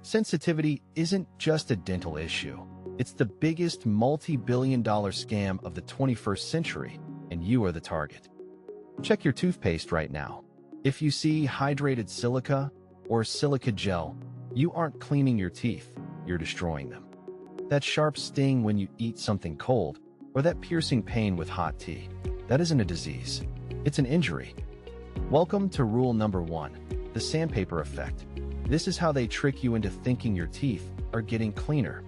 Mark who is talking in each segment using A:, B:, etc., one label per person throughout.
A: Sensitivity isn't just a dental issue. It's the biggest multi-billion-dollar scam of the 21st century, and you are the target. Check your toothpaste right now. If you see hydrated silica or silica gel, you aren't cleaning your teeth, you're destroying them. That sharp sting when you eat something cold, or that piercing pain with hot tea, that isn't a disease. It's an injury. Welcome to rule number 1, the sandpaper effect. This is how they trick you into thinking your teeth are getting cleaner.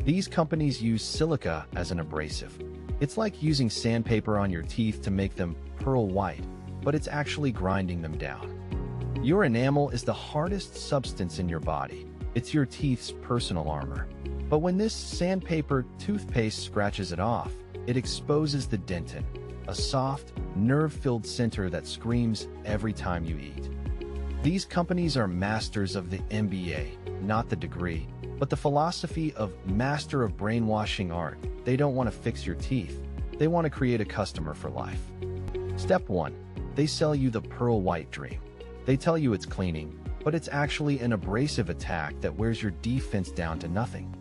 A: These companies use silica as an abrasive. It's like using sandpaper on your teeth to make them pearl white, but it's actually grinding them down. Your enamel is the hardest substance in your body. It's your teeth's personal armor. But when this sandpaper toothpaste scratches it off, it exposes the dentin, a soft, nerve-filled center that screams every time you eat. These companies are masters of the MBA, not the degree, but the philosophy of master of brainwashing art. They don't want to fix your teeth. They want to create a customer for life. Step 1. They sell you the pearl white dream. They tell you it's cleaning, but it's actually an abrasive attack that wears your defense down to nothing.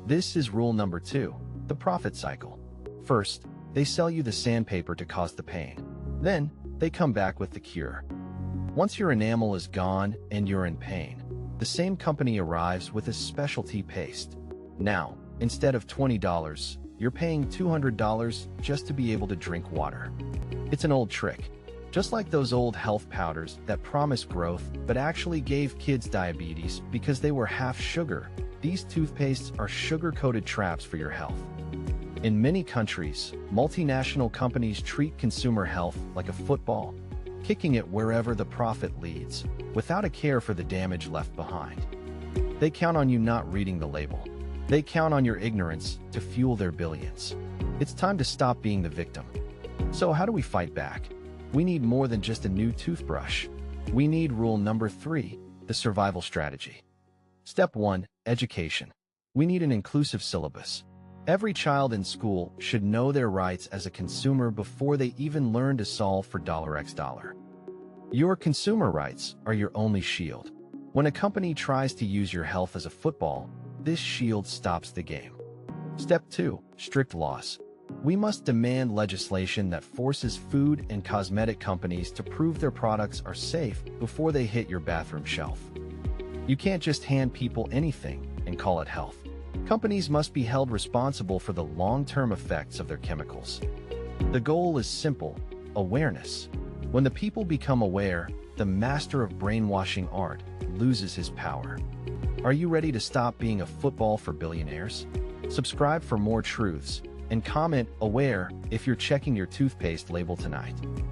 A: This is rule number 2, the profit cycle. First, they sell you the sandpaper to cause the pain. Then, they come back with the cure. Once your enamel is gone and you're in pain, the same company arrives with a specialty paste. Now, instead of $20, you're paying $200 just to be able to drink water. It's an old trick, just like those old health powders that promised growth but actually gave kids diabetes because they were half sugar. These toothpastes are sugar-coated traps for your health. In many countries, multinational companies treat consumer health like a football, kicking it wherever the profit leads, without a care for the damage left behind. They count on you not reading the label. They count on your ignorance to fuel their billions. It's time to stop being the victim. So how do we fight back? We need more than just a new toothbrush. We need rule number 3, the survival strategy. Step 1, education. We need an inclusive syllabus. Every child in school should know their rights as a consumer before they even learn to solve for $x. Your consumer rights are your only shield. When a company tries to use your health as a football, this shield stops the game. Step 2, strict laws. We must demand legislation that forces food and cosmetic companies to prove their products are safe before they hit your bathroom shelf. You can't just hand people anything and call it health. Companies must be held responsible for the long-term effects of their chemicals. The goal is simple: awareness. When the people become aware, the master of brainwashing art loses his power. Are you ready to stop being a football for billionaires? Subscribe for more truths, and comment "aware" if you're checking your toothpaste label tonight.